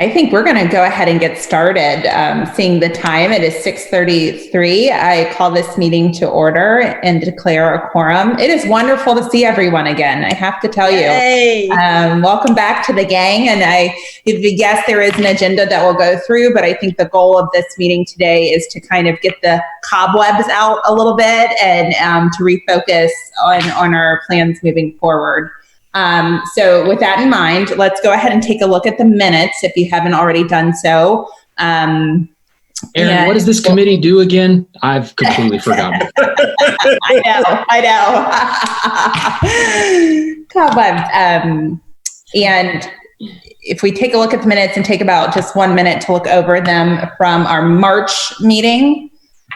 I think we're going to go ahead and get started. Seeing the time, it is 6:33. I call this meeting to order and declare a quorum. It is wonderful to see everyone again. I have to tell you, welcome back to the gang. And yes, there is an agenda that we'll go through, but I think the goal of this meeting today is to kind of get the cobwebs out a little bit and to refocus on our plans moving forward. So with that in mind, let's go ahead and take a look at the minutes if you haven't already done so. Aaron, what does this committee do again? I've completely forgotten. I know. Cobwebs. And if we take a look at the minutes and take about just 1 minute to look over them from our March meeting,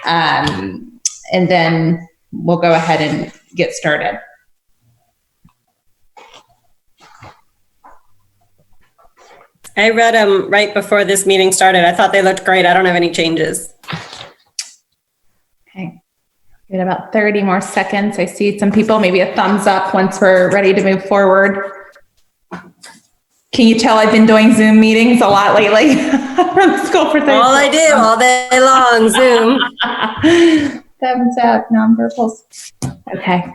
and then we'll go ahead and get started. I read them right before this meeting started. I thought they looked great. I don't have any changes. Okay. Give it about 30 more seconds. I see some people, maybe a thumbs up once we're ready to move forward. Can you tell I've been doing Zoom meetings a lot lately? From school for all I do all day long, Zoom. Thumbs up, non-verbals. Okay.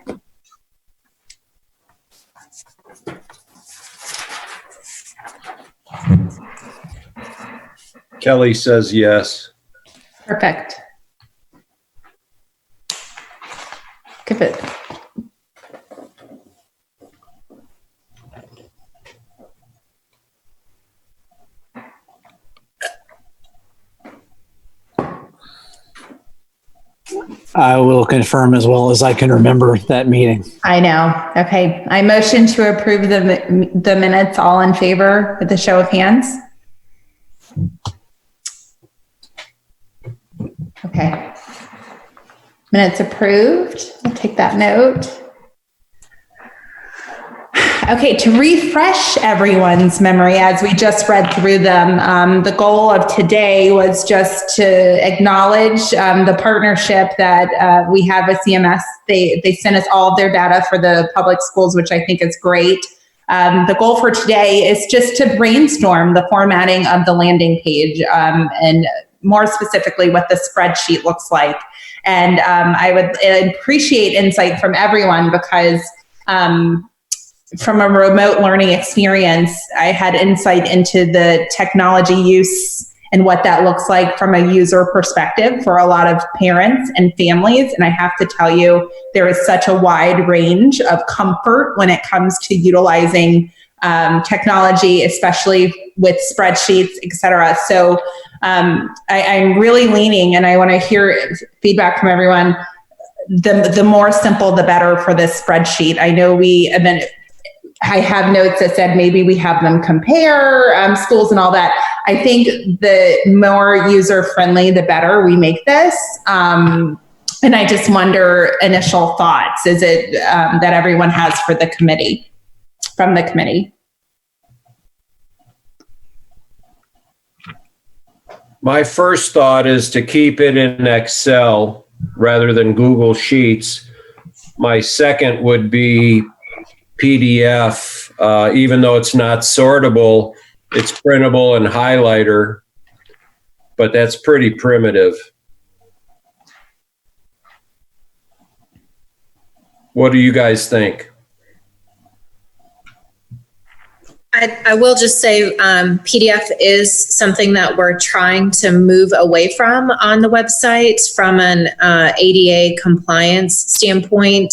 Kelly says yes. Perfect. Give it. I will confirm as well as I can remember that meeting. I know. Okay. I motion to approve the minutes. All in favor with a show of hands? Okay. Minutes approved. I'll take that note. Okay, to refresh everyone's memory as we just read through them, the goal of today was just to acknowledge the partnership that we have with CMS. They sent us all of their data for the public schools, which I think is great. The goal for today is just to brainstorm the formatting of the landing page and more specifically what the spreadsheet looks like. And I would appreciate insight from everyone because from a remote learning experience, I had insight into the technology use and what that looks like from a user perspective for a lot of parents and families. And I have to tell you, there is such a wide range of comfort when it comes to utilizing technology, especially with spreadsheets, et cetera. So I'm really leaning, and I want to hear feedback from everyone. The more simple, the better for this spreadsheet. I know I have notes that said maybe we have them compare schools and all that. I think the more user-friendly, the better we make this. And I just wonder, initial thoughts, is it that everyone has from the committee? My first thought is to keep it in Excel rather than Google Sheets. My second would be PDF, even though it's not sortable, it's printable and highlighter, but that's pretty primitive. What do you guys think? I will just say PDF is something that we're trying to move away from on the website from an ADA compliance standpoint.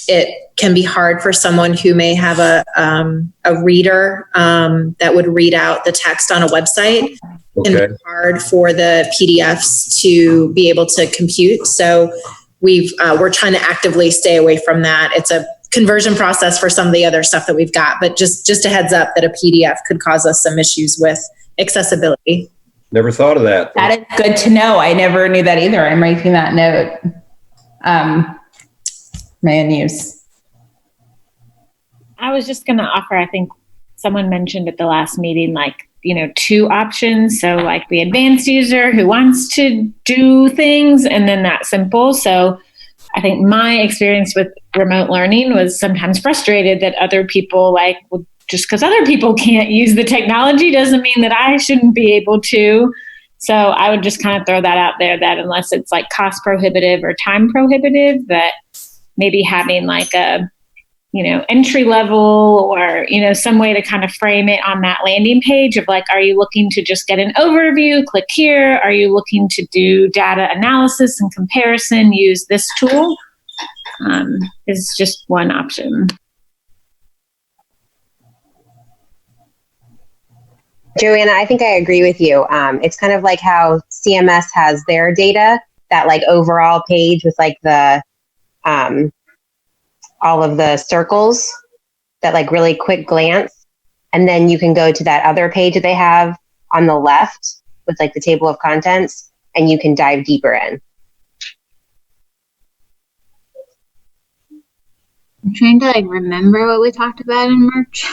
It can be hard for someone who may have a reader that would read out the text on a website. Okay. It can be hard for the PDFs to be able to compute. So we're trying to actively stay away from that. It's a conversion process for some of the other stuff that we've got, but just a heads up that a PDF could cause us some issues with accessibility. Never thought of that. That is good to know. I never knew that either. I'm making that note. May use. I was just going to offer, I think someone mentioned at the last meeting, like, 2 options. So like the advanced user who wants to do things and then that simple. So I think my experience with remote learning was sometimes frustrated that other people would just because other people can't use the technology doesn't mean that I shouldn't be able to. So I would just kind of throw that out there, that unless it's like cost prohibitive or time prohibitive, that maybe having like a, entry level or, some way to kind of frame it on that landing page of like, are you looking to just get an overview? Click here. Are you looking to do data analysis and comparison? Use this tool is just one option. Joanna, I think I agree with you. It's kind of like how CMS has their data, that like overall page with like the all of the circles, that like really quick glance. And then you can go to that other page that they have on the left with like the table of contents, and you can dive deeper in. I'm trying to like remember what we talked about in March.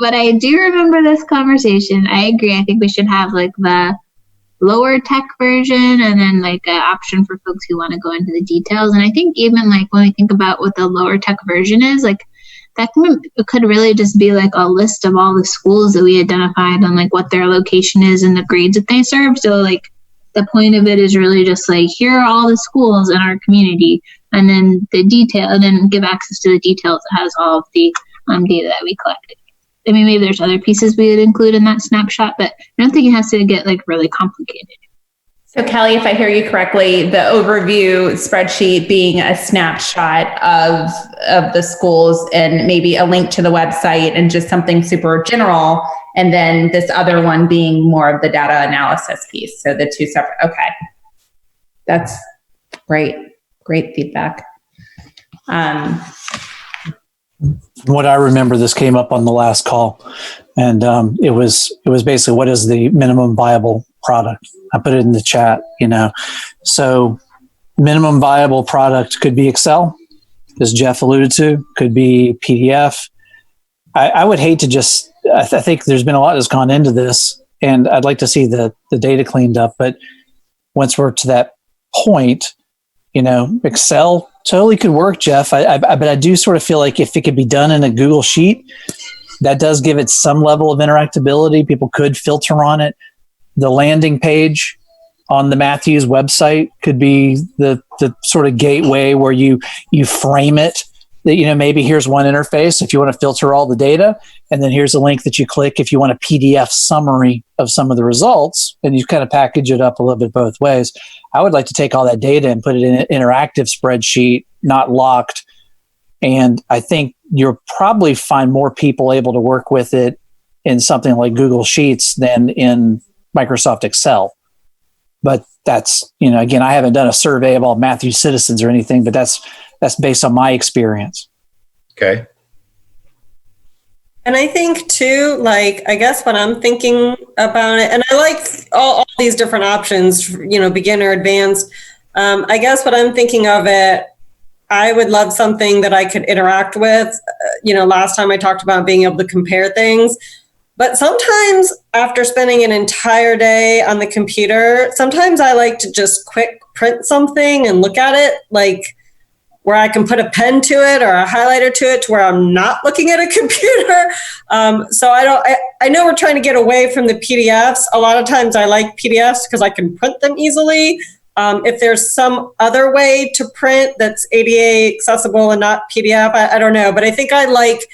But I do remember this conversation. I agree. I think we should have like the lower tech version and then like an option for folks who want to go into the details. And I think even like when we think about what the lower tech version is, like that could really just be like a list of all the schools that we identified and like what their location is and the grades that they serve. So like the point of it is really just like, here are all the schools in our community, and then the detail, and then give access to the details that has all of the data that we collected. I mean, maybe there's other pieces we would include in that snapshot, but I don't think it has to get like really complicated. So Kelly, if I hear you correctly, the overview spreadsheet being a snapshot of the schools and maybe a link to the website and just something super general. And then this other one being more of the data analysis piece. So the two separate, okay. That's great. Great feedback. What I remember, this came up on the last call, and it was basically, what is the minimum viable product? I put it in the chat, So minimum viable product could be Excel, as Jeff alluded to, could be PDF. I would hate to just, I think there's been a lot that's gone into this, and I'd like to see the data cleaned up. But once we're to that point, Excel totally could work, Jeff. But I do sort of feel like if it could be done in a Google Sheet, that does give it some level of interactability. People could filter on it. The landing page on the Matthews website could be the sort of gateway where you frame it. That, maybe here's one interface if you want to filter all the data, and then here's a link that you click if you want a PDF summary of some of the results, and you kind of package it up a little bit both ways. I would like to take all that data and put it in an interactive spreadsheet, not locked. And I think you'll probably find more people able to work with it in something like Google Sheets than in Microsoft Excel. But that's, again, I haven't done a survey of all Matthews citizens or anything, but that's based on my experience. Okay. And I think too, like, I guess when I'm thinking about it, and I like all these different options, beginner, advanced. I guess when I'm thinking of it, I would love something that I could interact with. Last time I talked about being able to compare things. But sometimes after spending an entire day on the computer, sometimes I like to just quick print something and look at it, like where I can put a pen to it or a highlighter to it to where I'm not looking at a computer. So I know we're trying to get away from the PDFs. A lot of times I like PDFs because I can print them easily. If there's some other way to print that's ADA accessible and not PDF, I don't know. But I think I like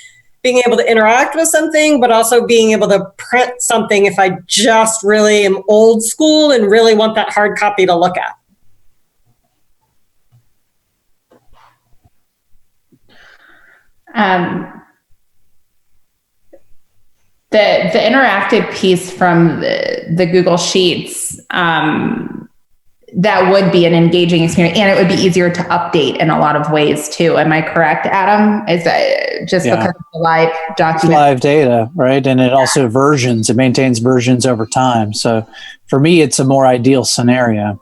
being able to interact with something, but also being able to print something if I just really am old school and really want that hard copy to look at. The interactive piece from the Google Sheets, that would be an engaging experience, and it would be easier to update in a lot of ways too. Am I correct, Adam? Is that just because of the live document? Live data, right? And it also it maintains versions over time. So for me, it's a more ideal scenario.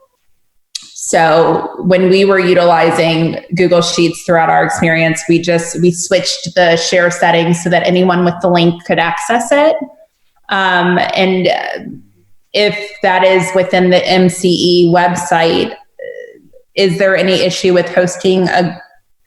So when we were utilizing Google Sheets throughout our experience, we switched the share settings so that anyone with the link could access it. And if that is within the MCE website, is there any issue with hosting a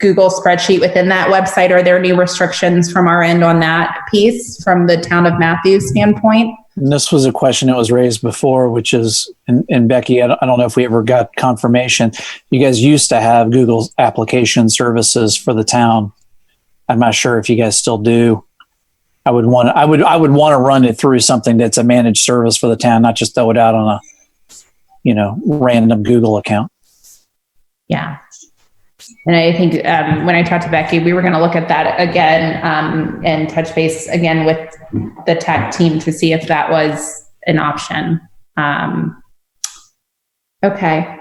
Google spreadsheet within that website? Are there any restrictions from our end on that piece from the town of Matthews standpoint? And this was a question that was raised before, which is, and Becky, I don't know if we ever got confirmation. You guys used to have Google application services for the town. I'm not sure if you guys still do. I would want to run it through something that's a managed service for the town, not just throw it out on a, random Google account. Yeah. And I think when I talked to Becky, we were going to look at that again and touch base again with the tech team to see if that was an option. Okay.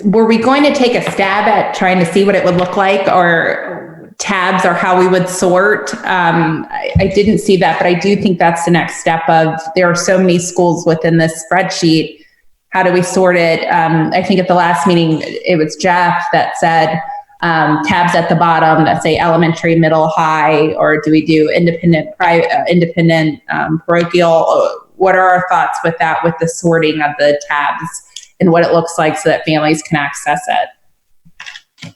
Were we going to take a stab at trying to see what it would look like, or tabs, or how we would sort? I didn't see that, but I do think that's the next step of, there are so many schools within this spreadsheet. How do we sort it? I think at the last meeting, it was Jeff that said tabs at the bottom that say elementary, middle, high, or do we do independent, parochial? What are our thoughts with that, with the sorting of the tabs and what it looks like so that families can access it?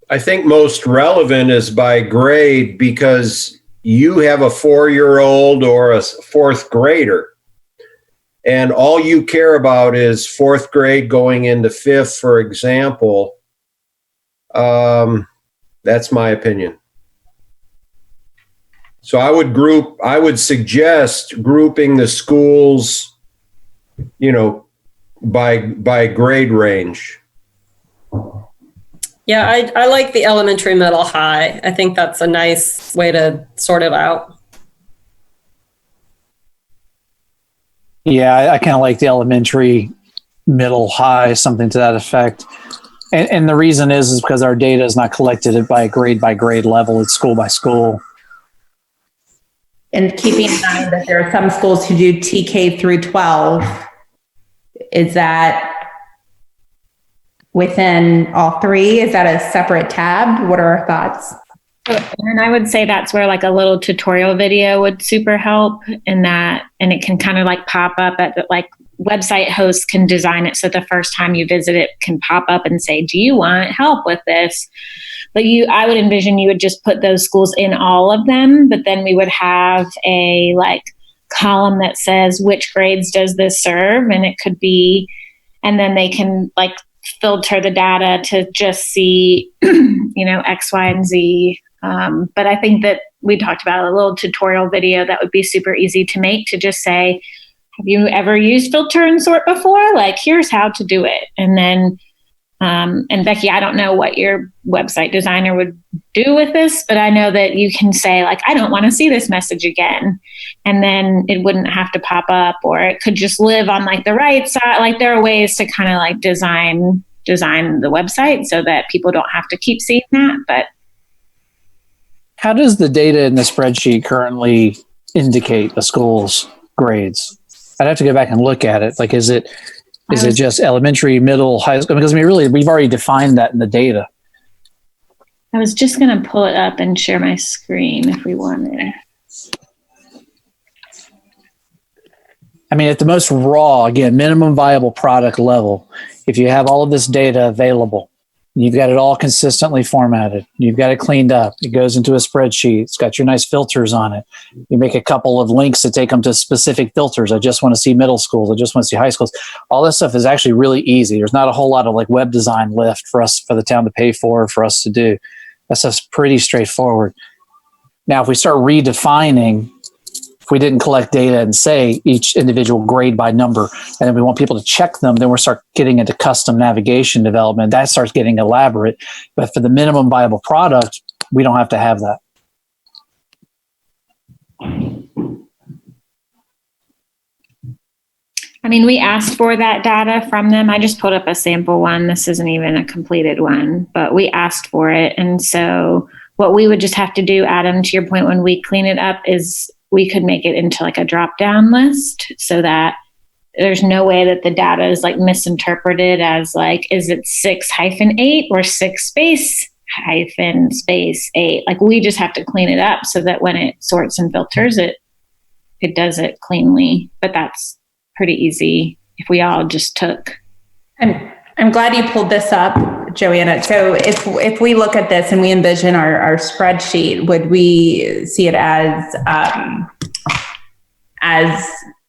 I think most relevant is by grade, because you have a 4-year-old or a 4th grader, and all you care about is 4th grade going into 5th, for example. That's my opinion. So I would suggest grouping the schools, by grade range. Yeah, I like the elementary, middle, high. I think that's a nice way to sort it out. Yeah, I kind of like the elementary, middle, high, something to that effect. And the reason is because our data is not collected by grade level. It's school by school. And keeping in mind that there are some schools who do TK through 12, is that within all three? Is that a separate tab? What are our thoughts? And I would say that's where like a little tutorial video would super help in that, and it can kind of like pop up at the, like website hosts can design it so the first time you visit it can pop up and say, do you want help with this? But I would envision you would just put those schools in all of them, but then we would have a like column that says which grades does this serve, and it could be, and then they can like filter the data to just see, X, Y, and Z. But I think that we talked about a little tutorial video that would be super easy to make, to just say, have you ever used filter and sort before? Like, here's how to do it. And then, and Becky, I don't know what your website designer would do with this, but I know that you can say like, I don't want to see this message again. And then it wouldn't have to pop up, or it could just live on like the right side. Like there are ways to kind of like design the website so that people don't have to keep seeing that. But how does the data in the spreadsheet currently indicate the school's grades? I'd have to go back and look at it. Like, is it just elementary, middle, high school? Because really, we've already defined that in the data. I was just going to pull it up and share my screen if we wanted. I mean, at the most raw, again, minimum viable product level, if you have all of this data available, you've got it all consistently formatted, you've got it cleaned up, it goes into a spreadsheet, it's got your nice filters on it. You make a couple of links to take them to specific filters. I just want to see middle schools. I just want to see high schools. All this stuff is actually really easy. There's not a whole lot of like web design lift for the town to pay for us to do. That stuff's pretty straightforward. Now, if we start redefining, if we didn't collect data and say each individual grade by number, and then we want people to check them, then we'll start getting into custom navigation development. That starts getting elaborate. But for the minimum viable product, we don't have to have that. I mean, we asked for that data from them. I just pulled up a sample one. This isn't even a completed one, but we asked for it. And so what we would just have to do, Adam, to your point, when we clean it up, is we could make it into like a drop-down list so that there's no way that the data is like misinterpreted as like, is it 6-8 or 6-8? Like we just have to clean it up so that when it sorts and filters it does it cleanly. But that's pretty easy if we all just took. I'm I'm glad you pulled this up, Joanna. So if we look at this and we envision our spreadsheet, would we see it as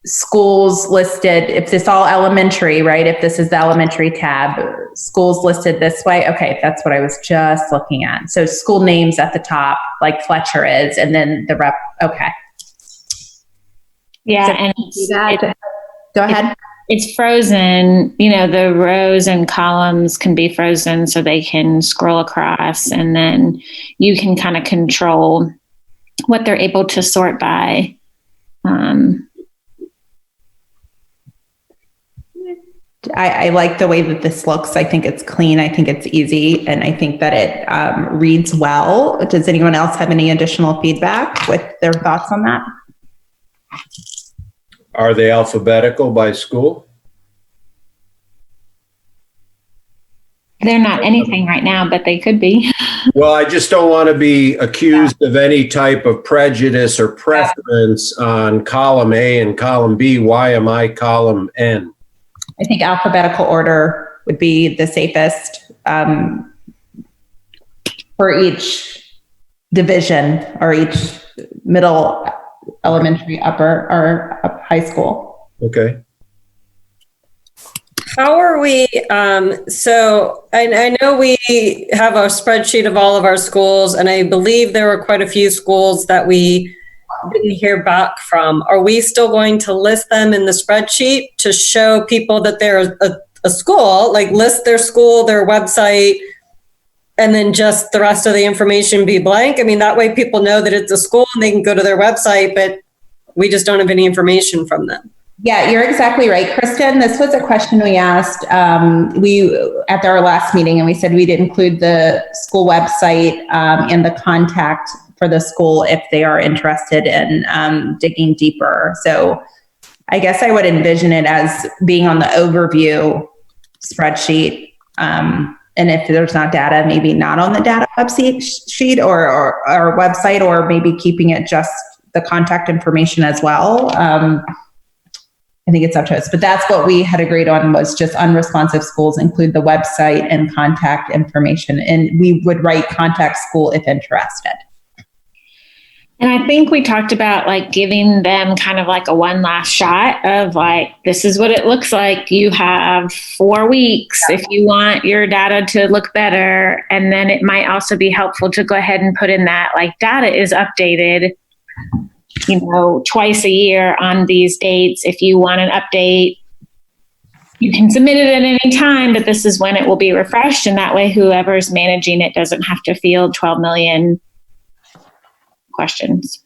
schools listed, if this all elementary, right? If this is the elementary tab, schools listed this way. Okay, that's what I was just looking at. So school names at the top, like Fletcher is, and then the rep. Okay. Yeah, So and go ahead. it's frozen. You know, the rows and columns can be frozen so they can scroll across, and then you can kind of control what they're able to sort by. I like the way that this looks. I think it's clean. I think it's easy. And I think that it reads well. Does anyone else have any additional feedback with their thoughts on that? Are they alphabetical by school? They're not anything right now, but they could be. Well, I just don't want to be accused of any type of prejudice or preference on column A and column B. Why am I column N? I think alphabetical order would be the safest for each division or each middle, elementary, upper, or high school. Okay. How are we, so I know we have a spreadsheet of all of our schools, and I believe there were quite a few schools that we didn't hear back from. Are we still going to list them in the spreadsheet to show people that they're a school, like list their school, their website, and then just the rest of the information be blank? I mean, that way people know that it's a school and they can go to their website, but we just don't have any information from them. Yeah, you're exactly right, Kristen. This was a question we asked at our last meeting, and we said we'd include the school website and the contact for the school if they are interested in digging deeper. So I guess I would envision it as being on the overview spreadsheet. And if there's not data, maybe not on the data website sheet or website, or maybe keeping it just the contact information as well. I think it's up to us, but that's what we had agreed on, was just unresponsive schools include the website and contact information. And we would write contact school if interested. And I think we talked about like giving them kind of like a one last shot of like, this is what it looks like. You have 4 weeks if you want your data to look better. And then it might also be helpful to go ahead and put in that like data is updated, you know, twice a year on these dates. If you want an update, you can submit it at any time, but this is when it will be refreshed. And that way, whoever's managing it doesn't have to field 12 million questions.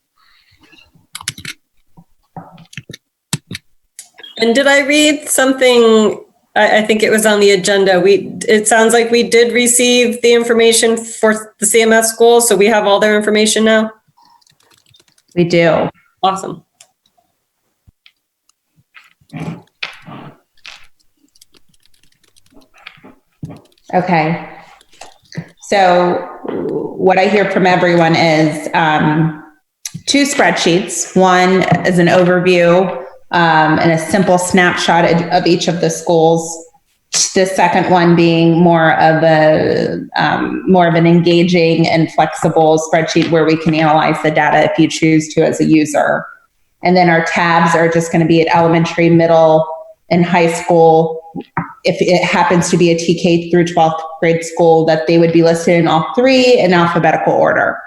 And did I read something? I think it was on the agenda. It sounds like we did receive the information for the CMS school. So we have all their information now. We do. Awesome. Okay. So what I hear from everyone is 2 spreadsheets. One is an overview and a simple snapshot of each of the schools. The second one being more of an engaging and flexible spreadsheet where we can analyze the data if you choose to as a user. And then our tabs are just going to be at elementary, middle, and high school. If it happens to be a TK through 12th grade school, that they would be listed in all 3 in alphabetical order,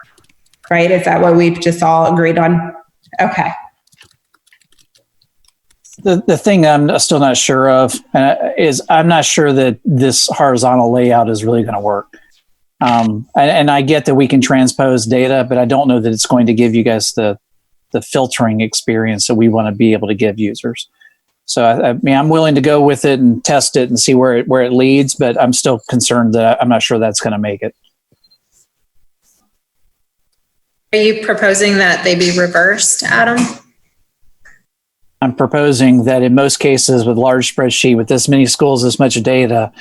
right? Is that what we've just all agreed on? Okay. The thing I'm still not sure of is I'm not sure that this horizontal layout is really going to work. And I get that we can transpose data, but I don't know that it's going to give you guys the filtering experience that we want to be able to give users. So I mean, I'm willing to go with it and test it and see where it leads, but I'm still concerned that I'm not sure that's going to make it. Are you proposing that they be reversed, Adam? I'm proposing that in most cases with large spreadsheet with this many schools, this much data,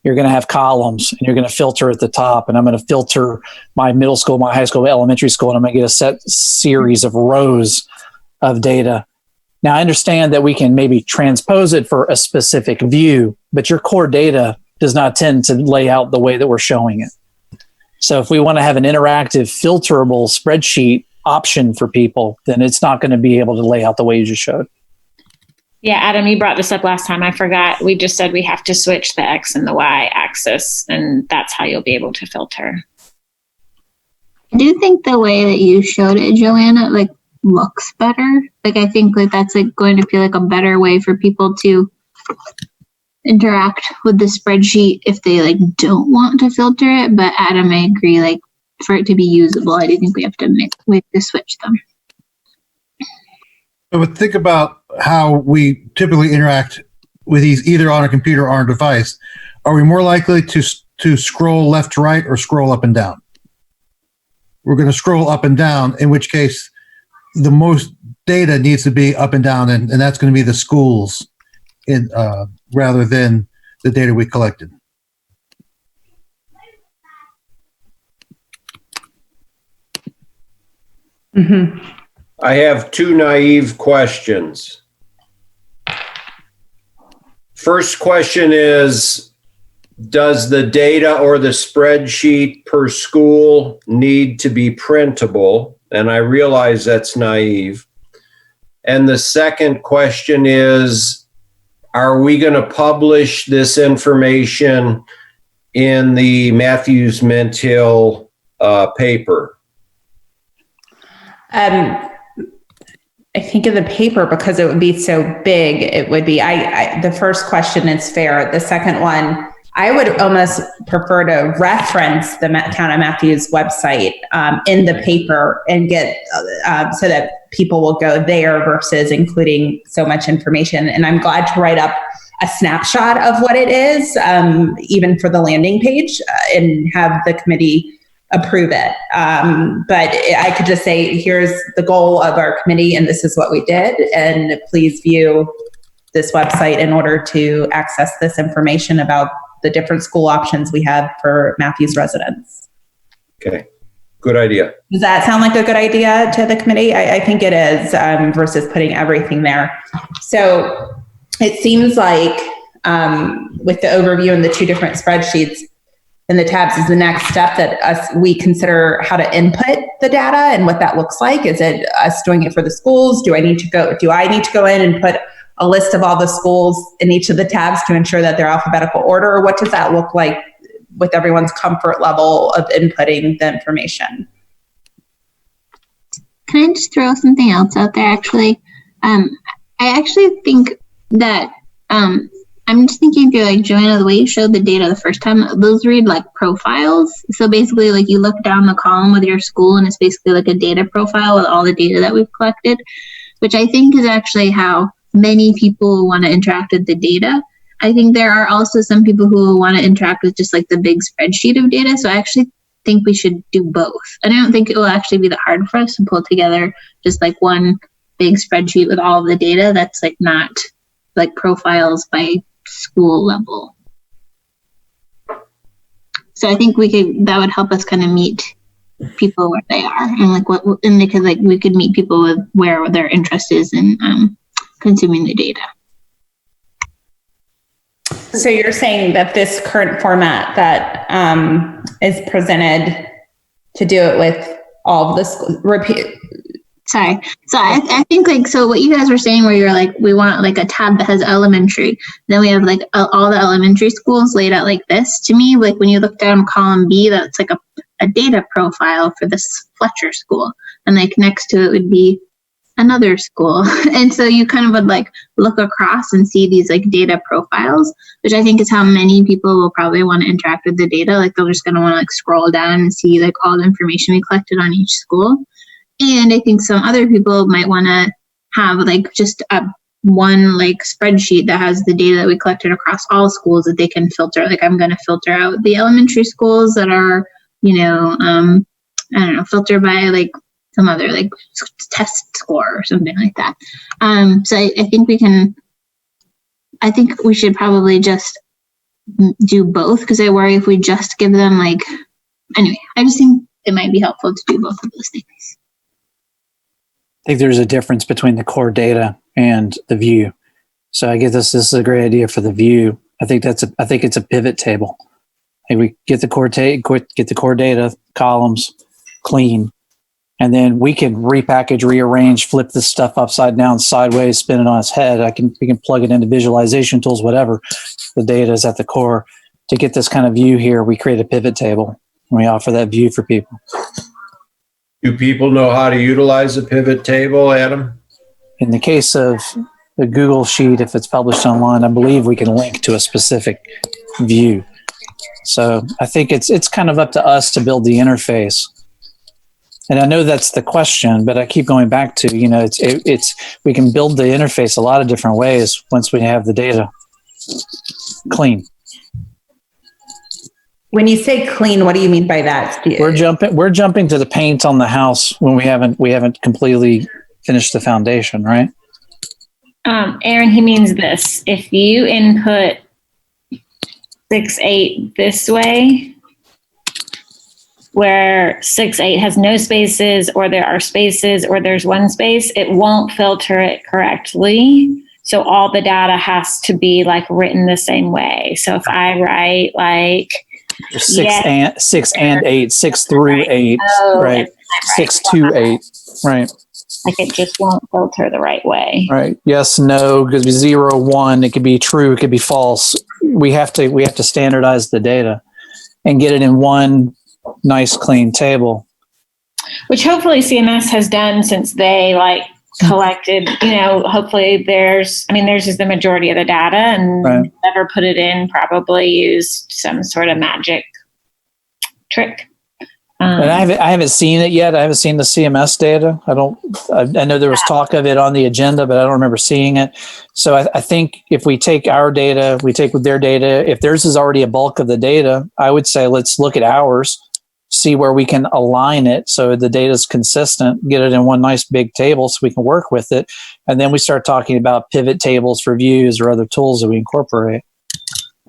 you're going to have columns and you're going to filter at the top, and I'm going to filter my middle school, my high school, my elementary school, and I'm going to get a set series of rows of data. Now I understand that we can maybe transpose it for a specific view, but your core data does not tend to lay out the way that we're showing it. So if we want to have an interactive, filterable spreadsheet option for people, then it's not going to be able to lay out the way you just showed. Yeah, Adam, you brought this up last time. I forgot. We just said we have to switch the X and the Y axis, and that's how you'll be able to filter. I do think the way that you showed it, Joanna, like looks better. Like I think like that's like going to feel like a better way for people to interact with the spreadsheet if they like don't want to filter it. But Adam, I agree, like for it to be usable, I do think we have to switch them. I would think about how we typically interact with these either on a computer or on a device. Are we more likely to scroll left to right or scroll up and down? We're going to scroll up and down, in which case the most data needs to be up and down, and that's going to be the schools rather than the data we collected. Mm-hmm. I have two naive questions. First question is, does the data or the spreadsheet per school need to be printable? And I realize that's naive. And the second question is, are we going to publish this information in the Matthews Mint Hill paper? I think in the paper, because it would be so big, it would be, the first question is fair. The second one, I would almost prefer to reference the Town of Matthews website in the paper and get, so that people will go there versus including so much information. And I'm glad to write up a snapshot of what it is, even for the landing page, and have the committee approve it. But I could just say, here's the goal of our committee and this is what we did. And please view this website in order to access this information about the different school options we have for Matthews residents. Okay, good idea. Does that sound like a good idea to the committee? I think it is, versus putting everything there. So it seems like with the overview and the two different spreadsheets, and the tabs is the next step that we consider how to input the data and what that looks like. Is it us doing it for the schools? Do I need to go in and put a list of all the schools in each of the tabs to ensure that they're alphabetical order? Or what does that look like with everyone's comfort level of inputting the information? Can I just throw something else out there, actually? I actually think that I'm just thinking through, like, Joanna, the way you showed the data the first time, those read like profiles. So basically, like, you look down the column with your school and it's basically like a data profile with all the data that we've collected, which I think is actually how many people want to interact with the data. I think there are also some people who will want to interact with just like the big spreadsheet of data. So I actually think we should do both. And I don't think it will actually be that hard for us to pull together just like one big spreadsheet with all of the data that's like not like profiles by school level. So I think that would help us kind of meet people where they are, and like we could meet people with where their interest is in consuming the data. So you're saying that this current format that is presented, to do it with all of this Sorry. So I think like, so what you guys were saying where you're like, we want like a tab that has elementary, then we have like all the elementary schools laid out like this. To me, like when you look down column B, that's like a data profile for this Fletcher school. And like next to it would be another school. And so you kind of would like look across and see these like data profiles, which I think is how many people will probably want to interact with the data. Like they're just going to want to like scroll down and see like all the information we collected on each school. And I think some other people might want to have like just one like spreadsheet that has the data that we collected across all schools that they can filter. Like I'm going to filter out the elementary schools that are, I don't know, filter by like some other like test score or something like that. So I think we should probably just do both, because I worry if we just give them like, anyway, I just think it might be helpful to do both of those things. I think there's a difference between the core data and the view. So I guess this is a great idea for the view. I think it's a pivot table. And we get the core data columns clean, and then we can repackage, rearrange, flip this stuff upside down, sideways, we can plug it into visualization tools, whatever. The data is at the core. To get this kind of view here, we create a pivot table and we offer that view for people. Do people know how to utilize a pivot table, Adam? In the case of the Google Sheet, if it's published online, I believe we can link to a specific view. So I think it's kind of up to us to build the interface. And I know that's the question, but I keep going back to, we can build the interface a lot of different ways once we have the data clean. When you say clean, what do you mean by that? We're jumping to the paint on the house when we haven't completely finished the foundation, right? Aaron, he means this. If you input 6.8 this way, where 6.8 has no spaces, or there are spaces, or there's one space, it won't filter it correctly. So all the data has to be like written the same way. So if I write like 6 and 8, 6 through 8, right? 6 to 8, right? Like it just won't filter the right way. Right. Yes, no, because 0, 1, it could be true, it could be false. We have to standardize the data and get it in one nice clean table. Which hopefully CMS has done since they collected, hopefully theirs is the majority of the data, and right. Whoever put it in probably used some sort of magic trick. And I haven't seen it yet. I haven't seen the CMS data. I know there was talk of it on the agenda, but I don't remember seeing it. So I think if we take our data, we take with their data, if theirs is already a bulk of the data, I would say let's look at ours, see where we can align it so the data is consistent, get it in one nice big table so we can work with it. And then we start talking about pivot tables for views or other tools that we incorporate.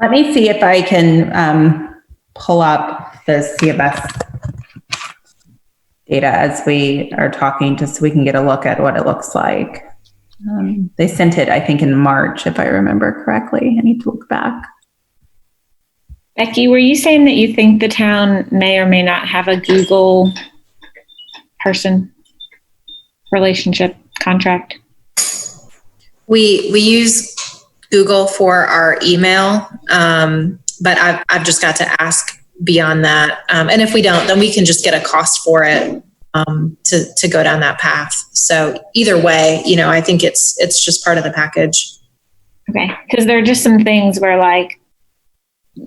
Let me see if I can pull up the CMS data as we are talking, just so we can get a look at what it looks like. They sent it, I think, in March, if I remember correctly. I need to look back. Becky, were you saying that you think the town may or may not have a Google person relationship contract? We use Google for our email, but I've just got to ask beyond that. And if we don't, then we can just get a cost for it to go down that path. So either way, I think it's just part of the package. Okay, because there are just some things where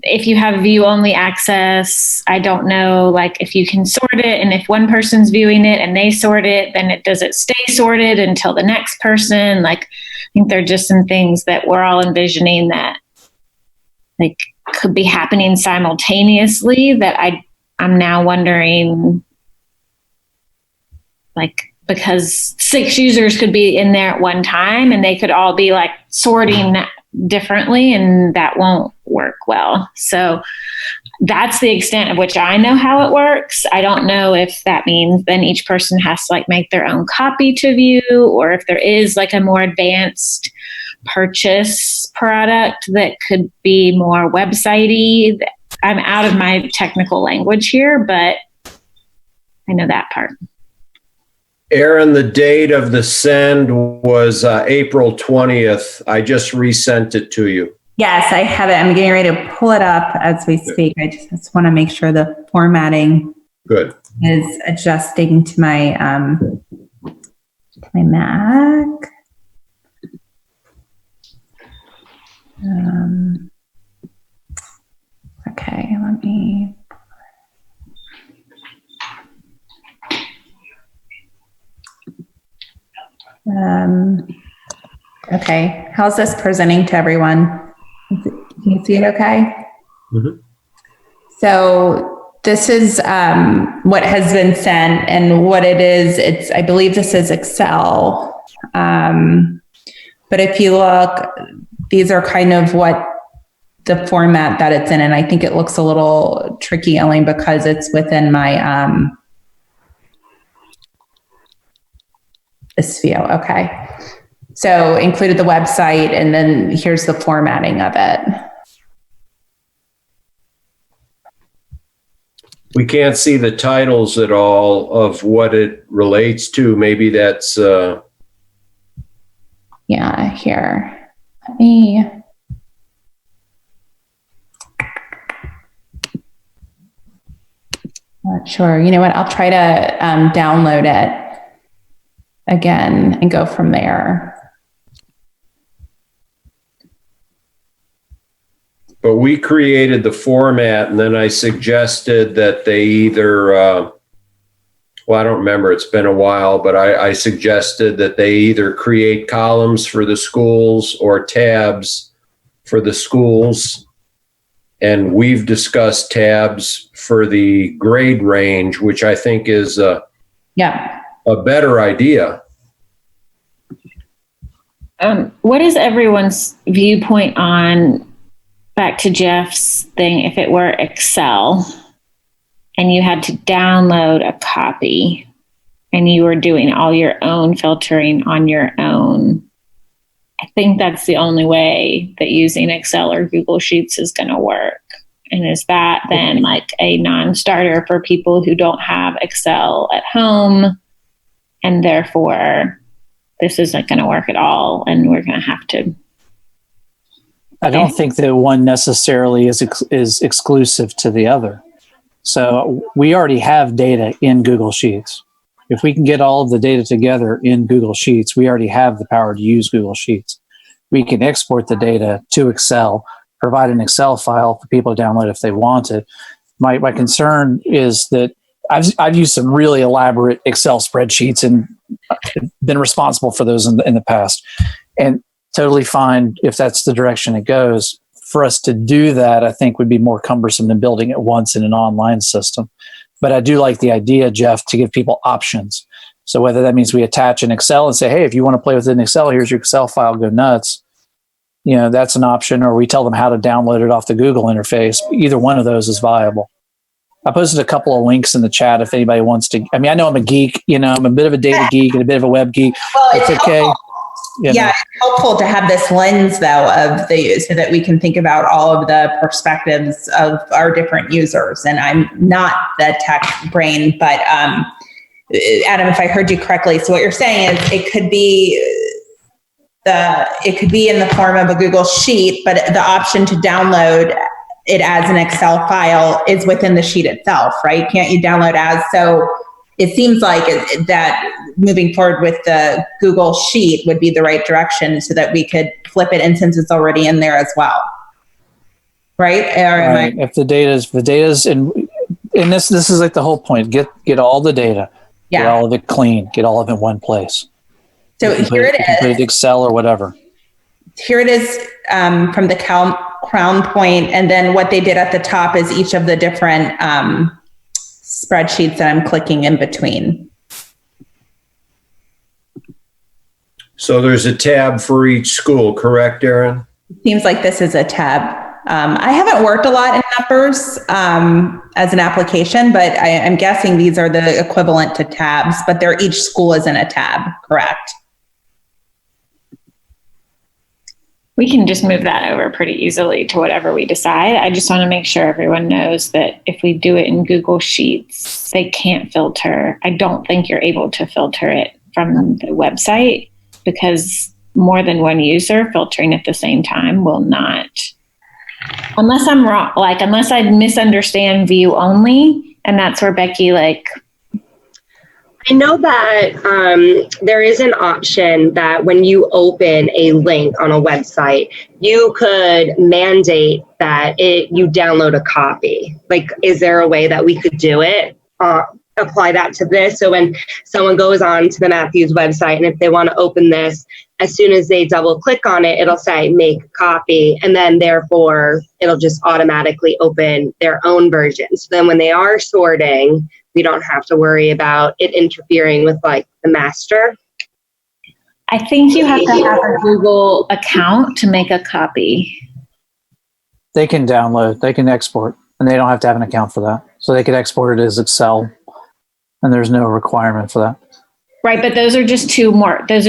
if you have view only access, I don't know, if you can sort it, and if one person's viewing it and they sort it, then does it stay sorted until the next person? I think there are just some things that we're all envisioning that could be happening simultaneously that I'm now wondering, because 6 users could be in there at one time and they could all be sorting differently, and that won't work well. So that's the extent of which I know how it works. I don't know if that means then each person has to make their own copy to view, or if there is a more advanced purchase product that could be more website-y. I'm out of my technical language here, but I know that part. Aaron, the date of the send was April 20th. I just resent it to you. Yes, I have it. I'm getting ready to pull it up as we speak. I just want to make sure the formatting Good. is adjusting to my Mac. Okay, let me. Okay, how's this presenting to everyone? Can you see it okay? Mm-hmm. So this is what has been sent, and what it is, I believe this is Excel. But if you look, these are kind of what the format that it's in, and I think it looks a little tricky only because it's within my this view. Okay. So included the website, and then here's the formatting of it. We can't see the titles at all of what it relates to. Maybe that's, Yeah, here. Let me. Not sure. You know what? I'll try to download it again and go from there. but we created the format and then I suggested that they either, well, I don't remember, it's been a while, but I suggested that they either create columns for the schools or tabs for the schools. And we've discussed tabs for the grade range, which I think is a better idea. What is everyone's viewpoint on, back to Jeff's thing, if it were Excel and you had to download a copy and you were doing all your own filtering on your own? I think that's the only way that using Excel or Google Sheets is going to work. And is that then like a non-starter for people who don't have Excel at home, and therefore this isn't going to work at all and we're going to have to? I don't think that one necessarily is exclusive to the other. So we already have data in Google Sheets. If we can get all of the data together in Google Sheets, we already have the power to use Google Sheets. We can export the data to Excel, provide an Excel file for people to download if they want it. My concern is that I've used some really elaborate Excel spreadsheets and been responsible for those in the past, and totally fine if that's the direction it goes. For us to do that, I think would be more cumbersome than building it once in an online system. But I do like the idea, Jeff, to give people options. So whether that means we attach an Excel and say, hey, if you want to play with an Excel, here's your Excel file, go nuts. You know, that's an option. Or we tell them how to download it off the Google interface. Either one of those is viable. I posted a couple of links in the chat if anybody wants to. I mean, I know I'm a geek, you know, I'm a bit of a data geek and a bit of a web geek. Well, it's okay. Helpful. You know. It's helpful to have this lens, though, so that we can think about all of the perspectives of our different users. And I'm not the tech brain, but Adam, if I heard you correctly, so what you're saying is it could be in the form of a Google Sheet, but the option to download it as an Excel file is within the sheet itself, right? Can't you download as? So it seems like that moving forward with the Google Sheet would be the right direction so that we could flip it in since it's already in there as well. Right? Right. If the data's in this is like the whole point. Get all the data. Yeah. Get all of it clean. Get all of it in one place. So here it is. Put it in Excel or whatever. Here it is from the Crown Point, and then what they did at the top is each of the different spreadsheets that I'm clicking in between. So there's a tab for each school, correct, Erin? Seems like this is a tab. I haven't worked a lot in numbers as an application, but I'm guessing these are the equivalent to tabs, but each school is in a tab, correct? We can just move that over pretty easily to whatever we decide. I just want to make sure everyone knows that if we do it in Google Sheets, they can't filter. I don't think you're able to filter it from the website because more than one user filtering at the same time will not. Unless I'm wrong, unless I misunderstand view only, and that's where Becky I know that there is an option that when you open a link on a website, you could mandate that you download a copy. Is there a way that we could do it? Apply that to this. So when someone goes on to the Matthews website, and if they want to open this, as soon as they double click on it, it'll say make copy. And then therefore it'll just automatically open their own version. So then when they are sorting, we don't have to worry about it interfering with the master. I think you have to have a Google account to make a copy. They can download, they can export, and they don't have to have an account for that. So they could export it as Excel, and there's no requirement for that. Right, but those are just those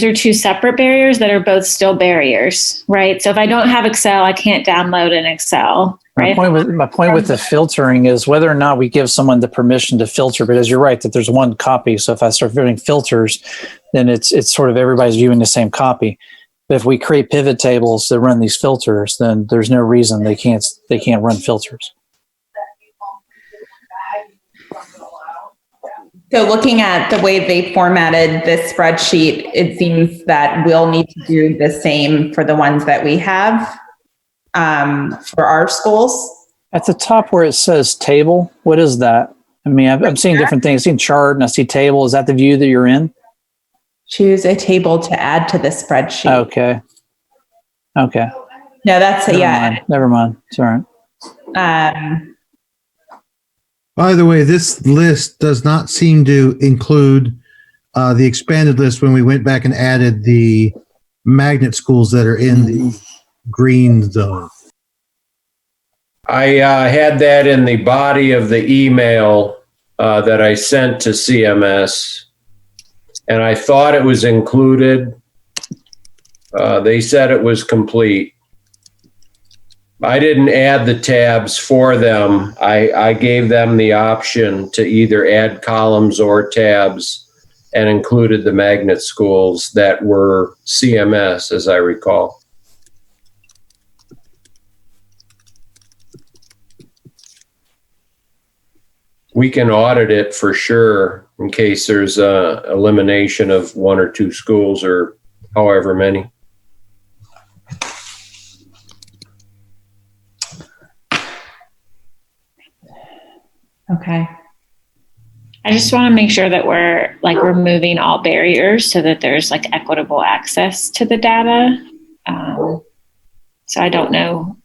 are two separate barriers that are both still barriers, right? So if I don't have Excel, I can't download an Excel, right? My point with the filtering is whether or not we give someone the permission to filter, because you're right that there's one copy. So if I start doing filters, then it's sort of everybody's viewing the same copy. But if we create pivot tables that run these filters, then there's no reason they can't run filters. So looking at the way they formatted this spreadsheet, it seems that we'll need to do the same for the ones that we have for our schools. At the top where it says table, what is that? I mean, I'm seeing different things. I've seen chart and I see table. Is that the view that you're in? Choose a table to add to the spreadsheet. Okay. No, that's Never mind. It's all right. By the way, this list does not seem to include the expanded list when we went back and added the magnet schools that are in the green zone. I had that in the body of the email that I sent to CMS, and I thought it was included. They said it was complete. I didn't add the tabs for them. I gave them the option to either add columns or tabs and included the magnet schools that were CMS, as I recall. We can audit it for sure in case there's a elimination of one or two schools or however many. Okay. I just want to make sure that we're like removing all barriers so that there's like equitable access to the data. So I don't know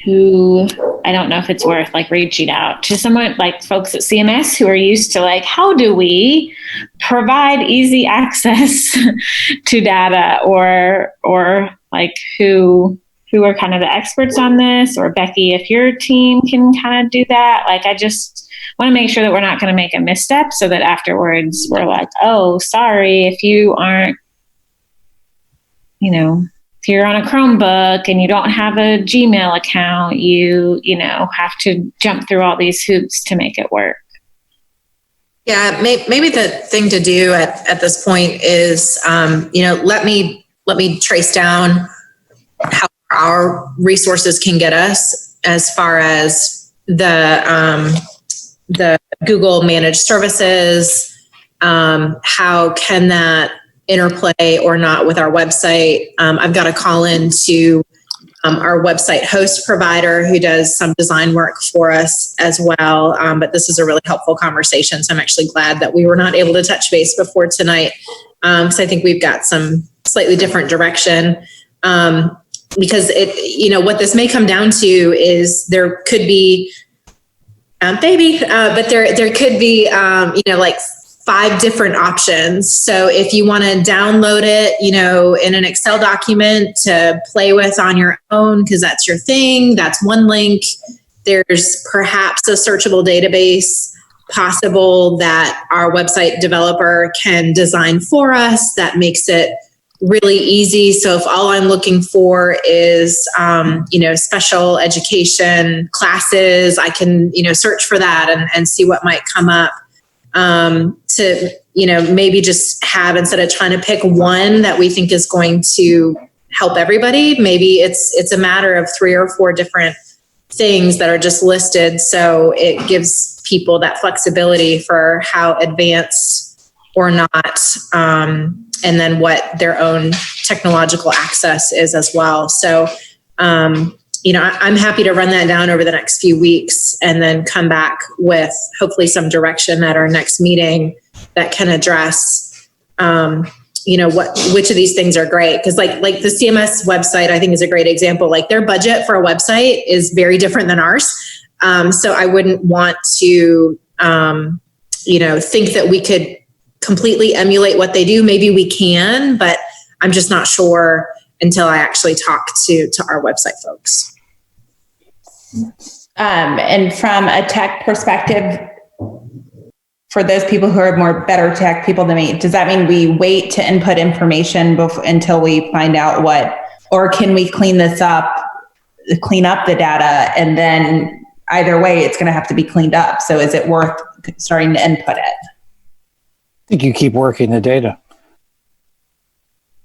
if it's worth like reaching out to someone like folks at CMS who are used to like, how do we provide easy access to data, or like who are kind of the experts on this, or Becky, if your team can kind of do that. Like, I just want to make sure that we're not going to make a misstep so that afterwards we're like, oh, sorry, if you aren't, if you're on a Chromebook and you don't have a Gmail account, you have to jump through all these hoops to make it work. Yeah, maybe the thing to do at this point is, let me trace down how our resources can get us as far as the Google managed services. How can that interplay or not with our website? I've got to call into our website host provider who does some design work for us as well. But this is a really helpful conversation. So I'm actually glad that we were not able to touch base before tonight. So I think we've got some slightly different direction. Because what this may come down to is there could be, but there could be, like 5 different options. So if you want to download it, in an Excel document to play with on your own, because that's your thing, that's one link. There's perhaps a searchable database possible that our website developer can design for us that makes it really easy. So if all I'm looking for is, special education classes, I can, search for that and see what might come up. To, maybe just have, instead of trying to pick one that we think is going to help everybody, maybe it's a matter of 3 or 4 different things that are just listed. So it gives people that flexibility for how advanced or not, and then what their own technological access is as well. So, I'm happy to run that down over the next few weeks and then come back with hopefully some direction at our next meeting that can address, which of these things are great. Because like the CMS website, I think is a great example. Like their budget for a website is very different than ours. So I wouldn't want to, think that we could completely emulate what they do. Maybe we can, but I'm just not sure until I actually talk to our website folks. And from a tech perspective, for those people who are more better tech people than me, does that mean we wait to input information until we find out what, or can we clean up the data, and then either way, it's going to have to be cleaned up. So is it worth starting to input it? I think you keep working the data.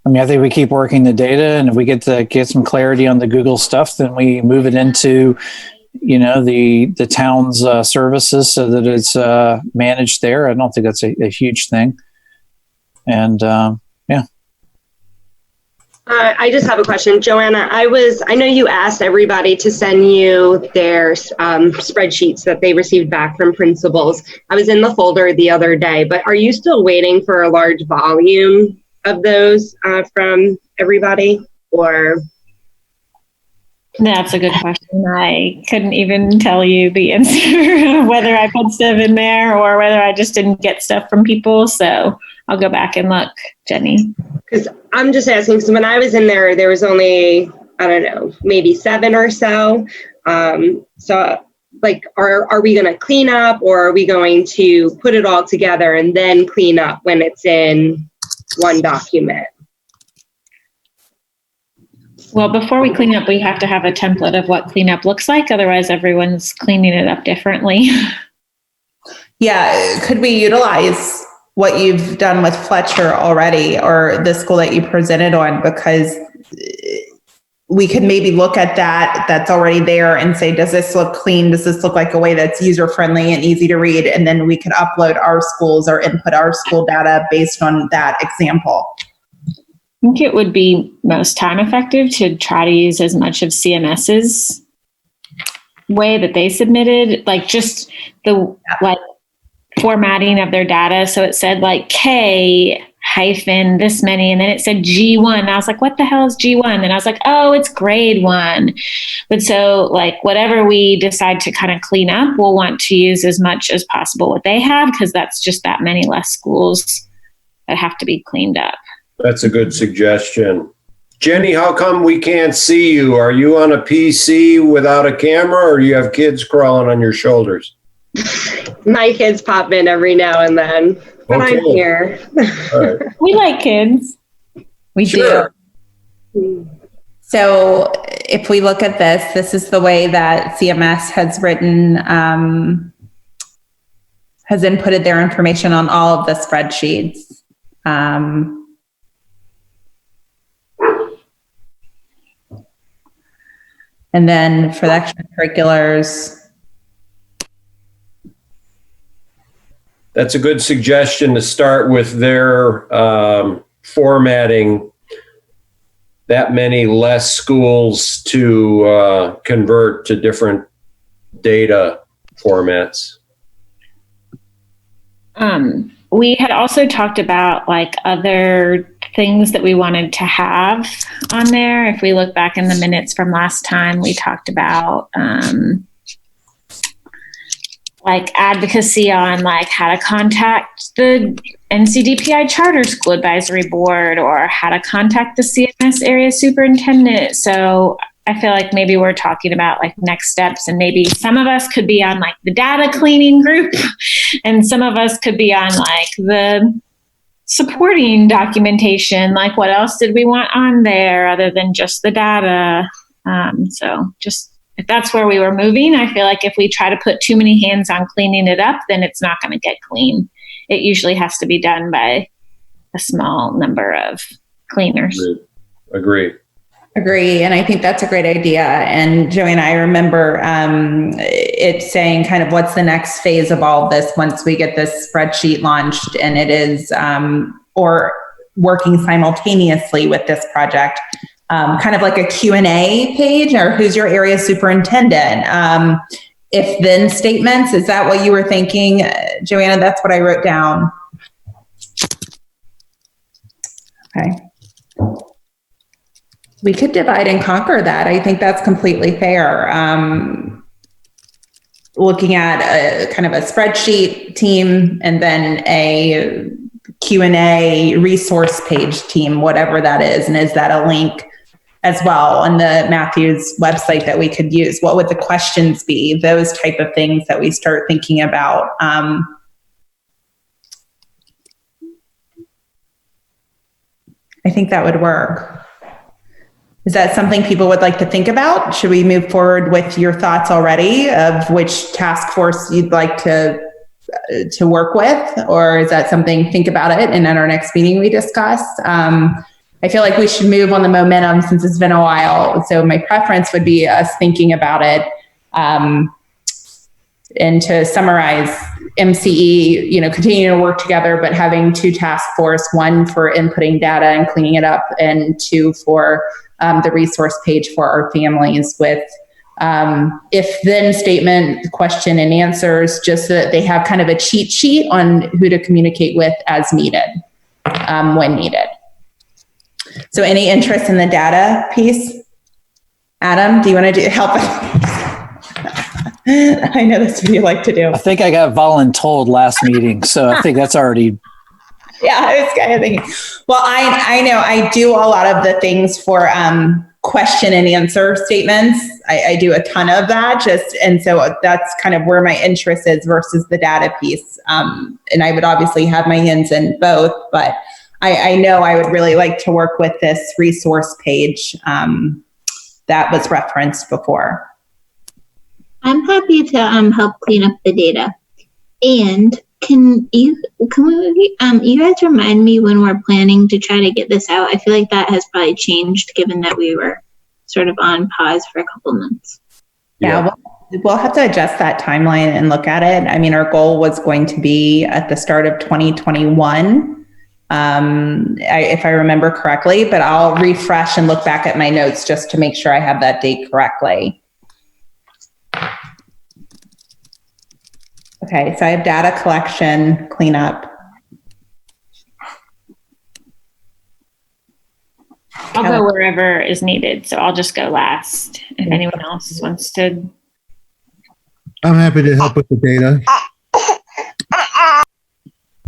I think we keep working the data, and if we get some clarity on the Google stuff, then we move it into, the town's services so that it's managed there. I don't think that's a huge thing. And I just have a question, Joanna. I know you asked everybody to send you their spreadsheets that they received back from principals. I was in the folder the other day, but are you still waiting for a large volume of those from everybody, or? That's a good question. I couldn't even tell you the answer, whether I put stuff in there or whether I just didn't get stuff from people. So I'll go back and look, Jenny. Because I'm just asking, because when I was in there was only, I don't know, maybe 7 or so. So like, are we going to clean up, or are we going to put it all together and then clean up when it's in one document? Well, before we clean up, we have to have a template of what cleanup looks like. Otherwise, everyone's cleaning it up differently. Yeah. Could we utilize what you've done with Fletcher already, or the school that you presented on? Because we could maybe look at that's already there and say, does this look clean? Does this look like a way that's user-friendly and easy to read? And then we could upload our schools or input our school data based on that example. I think it would be most time effective to try to use as much of CMS's way that they submitted, like just the formatting of their data. So it said like K hyphen this many, and then it said G1. I was like, what the hell is G1? And I was like, oh, it's grade 1. But so like whatever we decide to kind of clean up, we'll want to use as much as possible what they have, because that's just that many less schools that have to be cleaned up. That's a good suggestion. Jenny, how come we can't see you? Are you on a PC without a camera, or do you have kids crawling on your shoulders? My kids pop in every now and then, but okay. I'm here. All right. We like kids. We do. So if we look at this is the way that CMS has written, has inputted their information on all of the spreadsheets. And then for the extracurriculars. That's a good suggestion to start with their formatting that many less schools to convert to different data formats. We had also talked about like other things that we wanted to have on there. If we look back in the minutes from last time, we talked about like advocacy on like how to contact the NCDPI Charter School Advisory Board, or how to contact the CMS area superintendent. So I feel like maybe we're talking about like next steps, and maybe some of us could be on like the data cleaning group, and some of us could be on like the supporting documentation. Like what else did we want on there other than just the data? So just, if that's where we were moving, I feel like if we try to put too many hands on cleaning it up, then it's not going to get clean. It usually has to be done by a small number of cleaners. Agree. And I think that's a great idea. And Joanna, I remember it saying kind of what's the next phase of all of this once we get this spreadsheet launched, and it is, or working simultaneously with this project. Kind of like a Q&A page, or who's your area superintendent? If then statements, is that what you were thinking, Joanna? That's what I wrote down. Okay. We could divide and conquer that. I think that's completely fair. Looking at a kind of a spreadsheet team, and then a Q&A resource page team, whatever that is. And is that a link as well on the Matthews website that we could use? What would the questions be? Those type of things that we start thinking about. I think that would work. Is that something people would like to think about? Should we move forward with your thoughts already of which task force you'd like to work with? Or is that something, think about it, and at our next meeting we discuss? I feel like we should move on the momentum since it's been a while. So my preference would be us thinking about it. And to summarize, MCE, continuing to work together, but having two task force, one for inputting data and cleaning it up, and two for the resource page for our families with if then statement, question and answers, just so that they have kind of a cheat sheet on who to communicate with as needed, when needed. So any interest in the data piece? Adam, do you want to help? I know that's what you like to do. I think I got voluntold last meeting, so I think that's already. Yeah, I was kind of thinking. Well, I know I do a lot of the things for question and answer statements. I do a ton of that, and so that's kind of where my interest is versus the data piece. And I would obviously have my hands in both, but I know I would really like to work with this resource page that was referenced before. I'm happy to help clean up the data. And can you guys remind me when we're planning to try to get this out? I feel like that has probably changed given that we were sort of on pause for a couple months. Yeah, we'll have to adjust that timeline and look at it. I mean, our goal was going to be at the start of 2021, if I remember correctly, but I'll refresh and look back at my notes just to make sure I have that date correctly. Okay, so I have data collection, cleanup. I'll go wherever is needed, so I'll just go last if anyone else wants to. I'm happy to help with the data.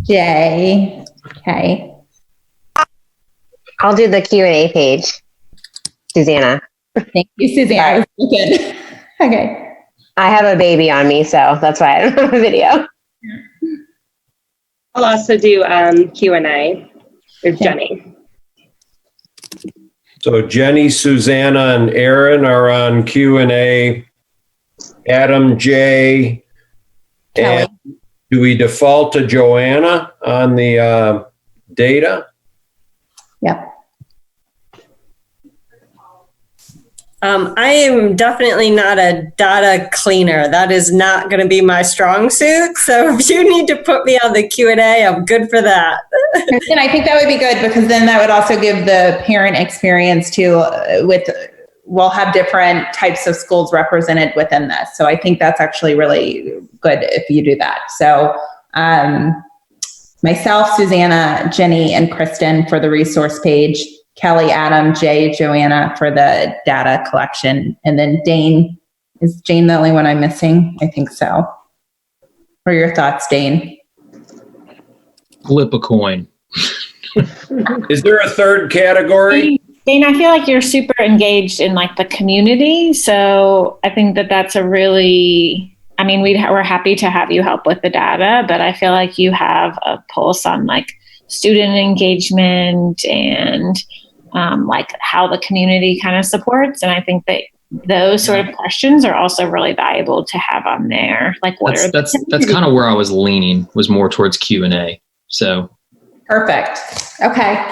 Jay, okay. I'll do the Q&A page. Susanna. Thank you, Susanna. I was looking. Okay. I have a baby on me, so that's why I don't have a video. I'll also do Q&A with Jenny. So Jenny, Susanna, and Aaron are on Q&A. Adam, Jay, Kelly. and do we default to Joanna on the data? Yep. I am definitely not a data cleaner. That is not going to be my strong suit. So if you need to put me on the Q&A, I'm good for that. And I think that would be good because then that would also give the parent experience too. We'll have different types of schools represented within this. So I think that's actually really good if you do that. So myself, Susanna, Jenny, and Kristen for the resource page. Kelly, Adam, Jay, Joanna for the data collection. And then Dane. Is Jane the only one I'm missing? I think so. What are your thoughts, Dane? Flip a coin. Is there a third category? Dane, I feel like you're super engaged in like the community. So I think that that's a really, I mean, we're happy to have you help with the data, but I feel like you have a pulse on like student engagement and like how the community kind of supports. And I think that those sort of questions are also really valuable to have on there. Like that's kind of where I was leaning, was more towards Q&A. So perfect. Okay.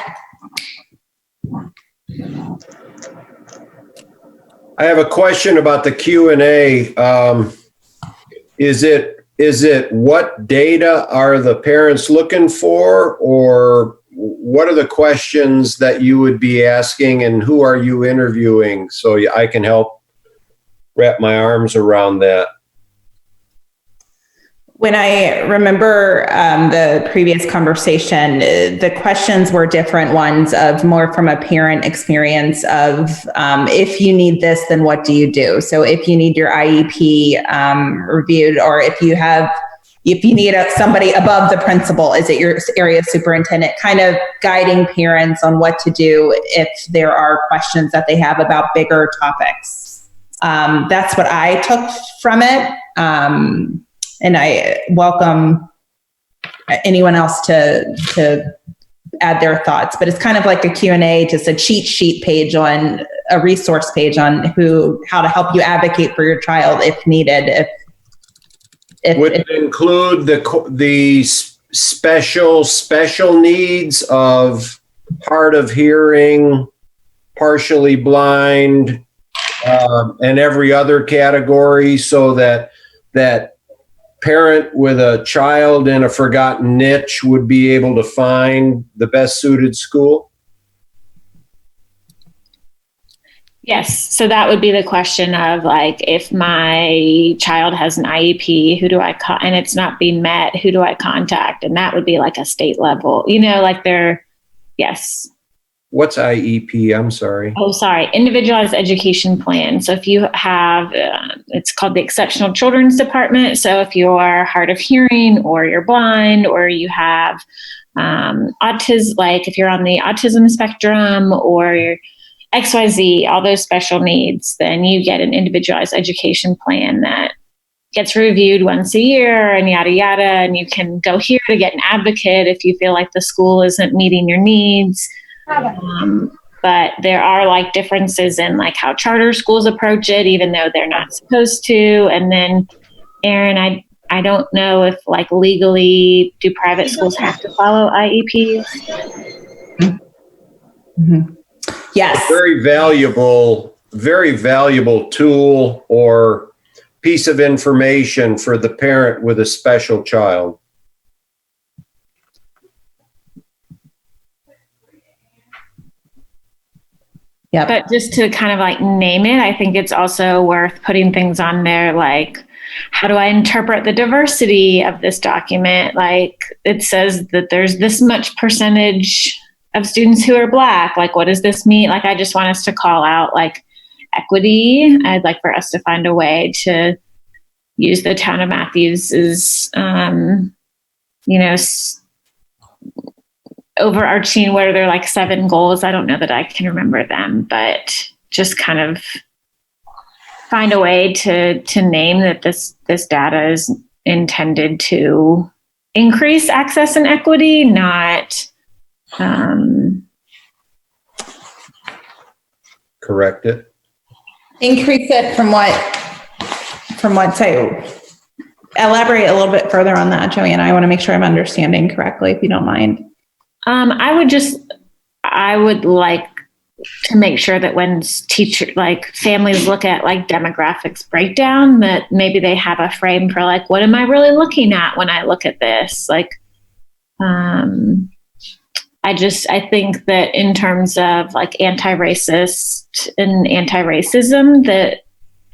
I have a question about the Q&A. Is it what data are the parents looking for, or what are the questions that you would be asking, and who are you interviewing, so I can help wrap my arms around that? When I remember the previous conversation, the questions were different ones of more from a parent experience of if you need this, then what do you do? So if you need your IEP reviewed, or if you need somebody above the principal, is it your area superintendent, kind of guiding parents on what to do if there are questions that they have about bigger topics. That's what I took from it. And I welcome anyone else to add their thoughts. But it's kind of like a Q&A, just a cheat sheet page on a resource page on how to help you advocate for your child if needed. Would it include the special needs of hard of hearing, partially blind, and every other category, so that parent with a child in a forgotten niche would be able to find the best suited school? Yes. So that would be the question of like, if my child has an IEP, who do I call, and it's not being met, who do I contact? And that would be like a state level, like yes. What's IEP? I'm sorry. Oh, sorry. Individualized education plan. So if you have, it's called the Exceptional Children's Department. So if you're hard of hearing or you're blind or you have autism, like if you're on the autism spectrum or you're XYZ, all those special needs, then you get an individualized education plan that gets reviewed once a year and yada, yada. And you can go here to get an advocate if you feel like the school isn't meeting your needs. But there are like differences in like how charter schools approach it, even though they're not supposed to. And then, Aaron, I don't know if like legally, do private schools have to follow IEPs? Mm-hmm. Yes. Very valuable tool or piece of information for the parent with a special child. Yeah. But just to kind of like name it, I think it's also worth putting things on there like, how do I interpret the diversity of this document? Like it says that there's this much percentage of students who are Black. Like, what does this mean? Like, I just want us to call out like equity. I'd like for us to find a way to use the town of Matthews's, overarching, where they're like 7 goals. I don't know that I can remember them, but just kind of find a way to name that this data is intended to increase access and equity, not correct it. Increase it from what? So elaborate a little bit further on that, Joanna. I want to make sure I'm understanding correctly, if you don't mind. I would like to make sure that when families look at like demographics breakdown, that maybe they have a frame for like, what am I really looking at when I look at this? Like, I think that in terms of like anti-racist and anti-racism, that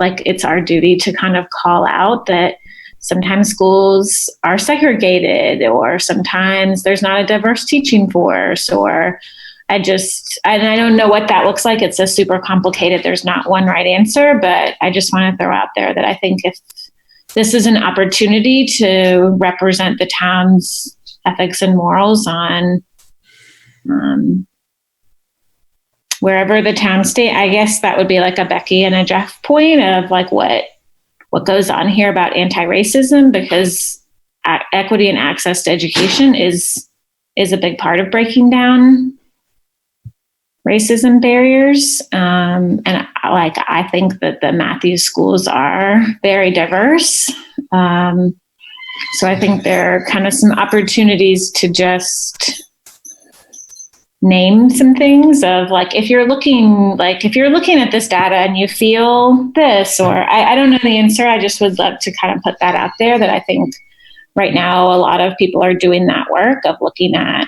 like it's our duty to kind of call out that sometimes schools are segregated, or sometimes there's not a diverse teaching force, or I don't know what that looks like. It's a super complicated, there's not one right answer, but I just want to throw out there that I think if this is an opportunity to represent the town's ethics and morals on wherever the town state, I guess that would be like a Becky and a Jeff point of like what goes on here about anti-racism, because equity and access to education is a big part of breaking down racism barriers. And I think that the Matthews schools are very diverse. So I think there are kind of some opportunities to just name some things of like, if you're looking at this data and you feel this, or I don't know the answer. I just would love to kind of put that out there, that I think right now a lot of people are doing that work of looking at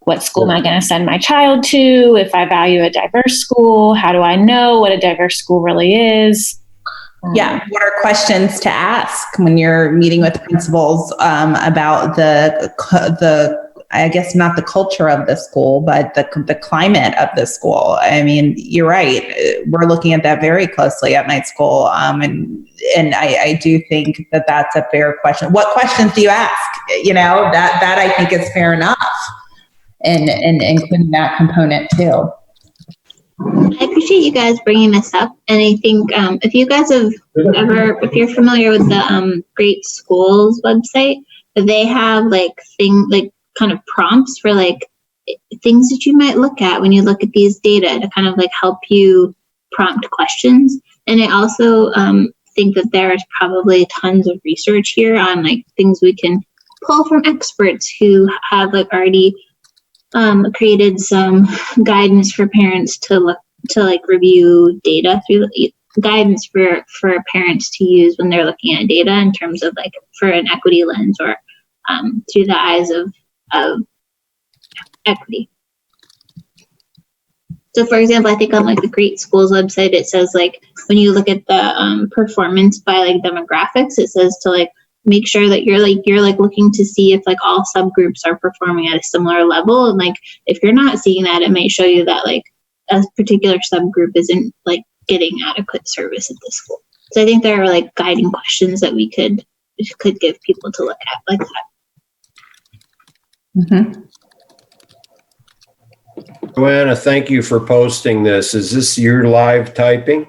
what school am I going to send my child to? If I value a diverse school, how do I know what a diverse school really is? Yeah. What are questions to ask when you're meeting with principals about the I guess not the culture of the school, but the climate of the school? I mean, you're right. We're looking at that very closely at my school. And I do think that that's a fair question. What questions do you ask? That I think is fair enough. And including that component too. I appreciate you guys bringing this up. And I think if you guys if you're familiar with the Great Schools website, they have kind of prompts for like things that you might look at when you look at these data to kind of like help you prompt questions. And I also think that there is probably tons of research here on like things we can pull from experts who have like already created some guidance for parents to look to like review data through guidance for parents to use when they're looking at data in terms of like for an equity lens or through the eyes of equity. So for example, I think on like the Great Schools website, it says like when you look at the performance by like demographics, it says to like make sure that you're looking to see if like all subgroups are performing at a similar level. And like if you're not seeing that, it may show you that like a particular subgroup isn't like getting adequate service at the school. So I think there are like guiding questions that we could give people to look at like that. Mm-hmm. Joanna, thank you for posting this. Is this your live typing?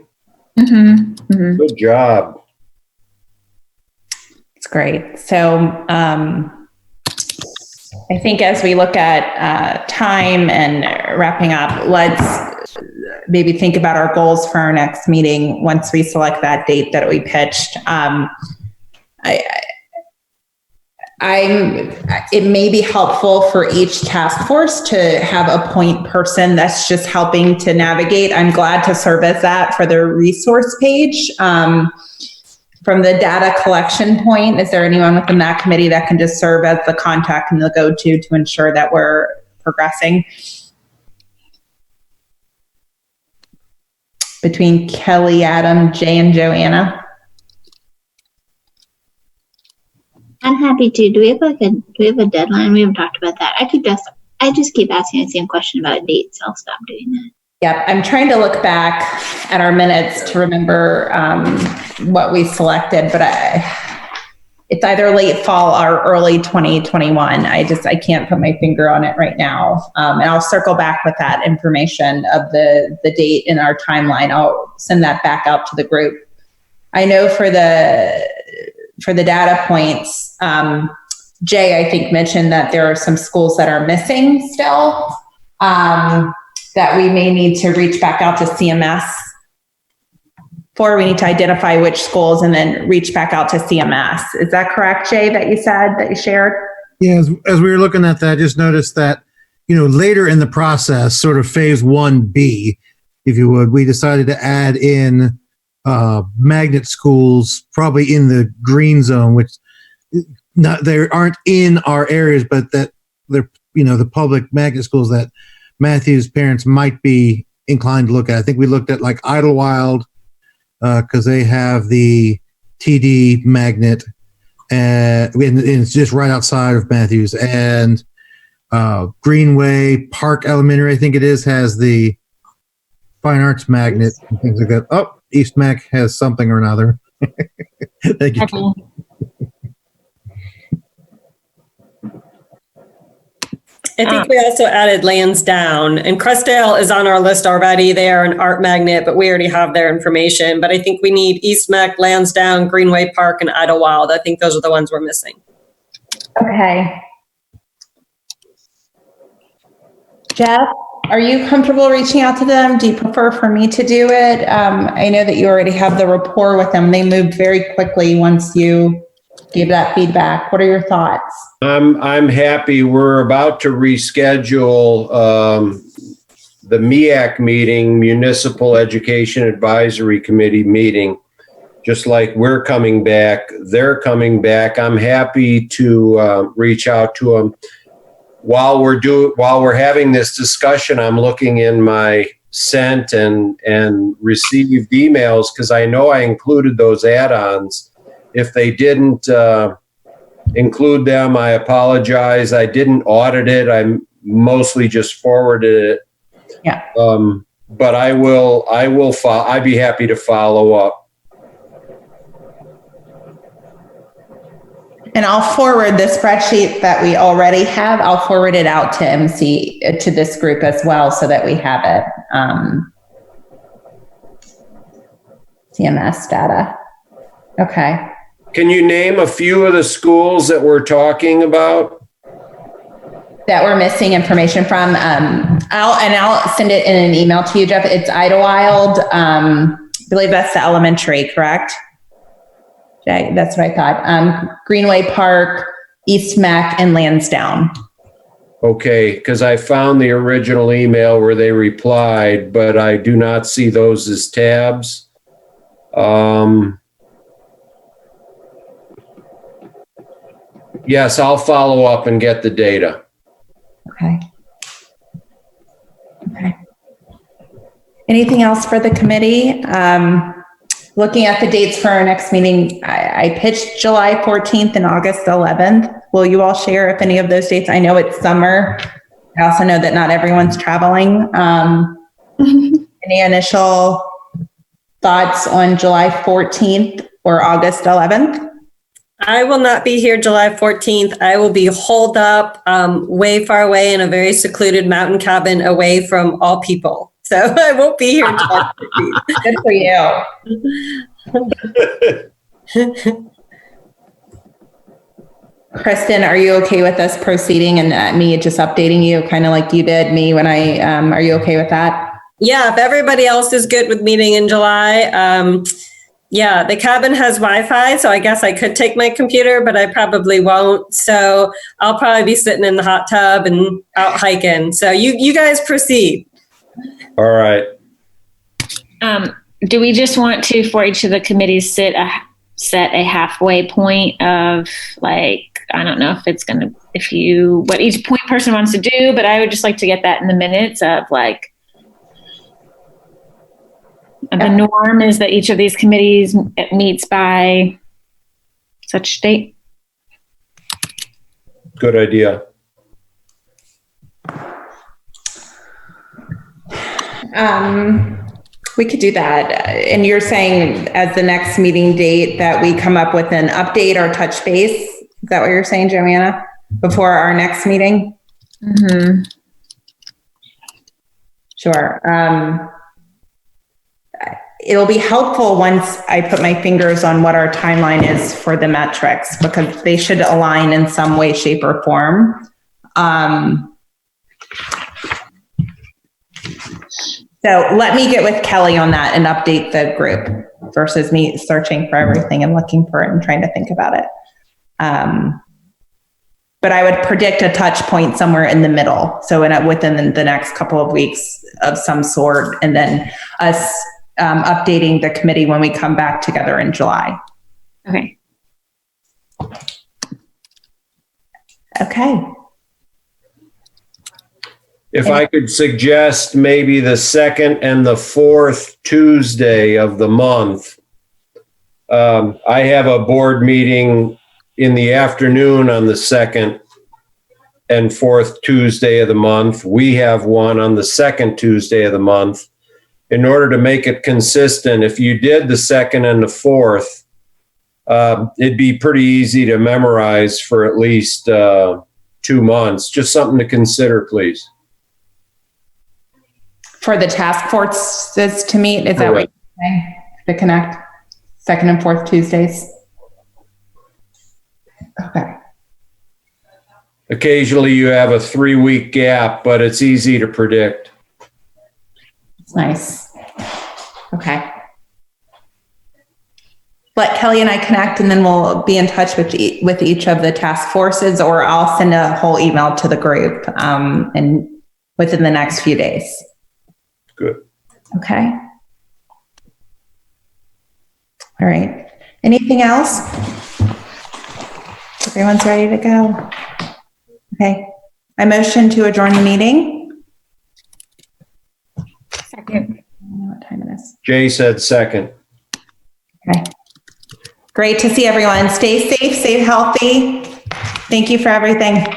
Mm-hmm. Mm-hmm. Good job. It's great. So I think as we look at time and wrapping up, let's maybe think about our goals for our next meeting once we select that date that we pitched. It may be helpful for each task force to have a point person that's just helping to navigate. I'm glad to serve as that for the resource page. From the data collection point, is there anyone within that committee that can just serve as the contact and the go-to to ensure that we're progressing? Between Kelly, Adam, Jay, and Joanna. I'm happy to. Do we have a deadline? We haven't talked about that. I just keep asking the same question about dates. I'll stop doing that. Yep, I'm trying to look back at our minutes to remember what we selected, but it's either late fall or early 2021. I can't put my finger on it right now. And I'll circle back with that information of the date in our timeline. I'll send that back out to the group. I know for the data points, Jay, I think, mentioned that there are some schools that are missing still, that we may need to reach back out to CMS for. We need to identify which schools and then reach back out to CMS. Is that correct, Jay, that you shared? Yeah, as we were looking at that, I just noticed that, later in the process, sort of phase 1B, if you would, we decided to add in magnet schools, probably in the green zone, which they aren't in our areas, but that they're, the public magnet schools that Matthew's parents might be inclined to look at. I think we looked at like Idlewild, because they have the TD magnet, and it's just right outside of Matthew's, and Greenway Park Elementary, I think it is, has the fine arts magnet and things like that. Oh, East Mac has something or another. Thank you. I think we also added Lansdowne, and Crestdale is on our list already. They are an art magnet, but we already have their information. But I think we need East Mac, Lansdowne, Greenway Park, and Idlewild. I think those are the ones we're missing. Okay. Jeff, are you comfortable reaching out to them? Do you prefer for me to do it? I know that you already have the rapport with them. They moved very quickly once you gave that feedback. What are your thoughts? I'm happy. We're about to reschedule the MEAC meeting, Municipal Education Advisory Committee meeting. Just like we're coming back, they're coming back. I'm happy to reach out to them. While we're having this discussion, I'm looking in my sent and received emails, because I know I included those add-ons. If they didn't include them, I apologize. I didn't audit it. I mostly just forwarded it. Yeah. But I'd be happy to follow up. And I'll forward the spreadsheet that we already have. I'll forward it out to MC, to this group as well, so that we have it. CMS data. Okay. Can you name a few of the schools that we're talking about? that we're missing information from. I'll send it in an email to you, Jeff. It's Idlewild. I believe that's the elementary, correct? Jay, that's what I thought. Greenway Park, East Mac, and Lansdowne. Okay, because I found the original email where they replied, but I do not see those as tabs. Yes, I'll follow up and get the data. Okay. Okay. Anything else for the committee? Looking at the dates for our next meeting, I pitched July 14th and August 11th. Will you all share if any of those dates? I know it's summer. I also know that not everyone's traveling. Any initial thoughts on July 14th or August 11th? I will not be here July 14th. I will be holed up way far away in a very secluded mountain cabin away from all people. So I won't be here July 14th. Good for you. Kristen, are you okay with us proceeding and me just updating you kind of like you did me when are you okay with that? Yeah, if everybody else is good with meeting in July, yeah, the cabin has Wi-Fi, so I guess I could take my computer, but I probably won't. So I'll probably be sitting in the hot tub and out hiking. So you guys proceed. All right. Do we just want to, for each of the committees, set a halfway point of like, I don't know if it's going to, what each point person wants to do, but I would just like to get that in the minutes of like, the norm is that each of these committees meets by such date. Good idea. We could do that. And you're saying as the next meeting date that we come up with an update or touch base? Is that what you're saying, Joanna? Before our next meeting? Mm-hmm. Sure. It'll be helpful once I put my fingers on what our timeline is for the metrics, because they should align in some way, shape, or form. So let me get with Kelly on that and update the group versus me searching for everything and looking for it and trying to think about it. But I would predict a touch point somewhere in the middle. So within the next couple of weeks of some sort, and then us updating the committee when we come back together in July. Okay. Okay. If I could suggest maybe the second and the fourth Tuesday of the month. I have a board meeting in the afternoon on the second and fourth Tuesday of the month. We have one on the second Tuesday of the month. In order to make it consistent, if you did the second and the fourth, it'd be pretty easy to memorize for at least 2 months. Just something to consider, please. For the task forces to meet, is that what you're saying? To connect second and fourth Tuesdays? Okay. Occasionally you have a 3-week gap, but it's easy to predict. Nice. Okay. Let Kelly and I connect, and then we'll be in touch with each of the task forces, or I'll send a whole email to the group and within the next few days. Good. Okay. All right. Anything else? Everyone's ready to go. Okay. I motion to adjourn the meeting. Second. I don't know what time it is. Jay said second. Okay. Great to see everyone. Stay safe, stay healthy. Thank you for everything.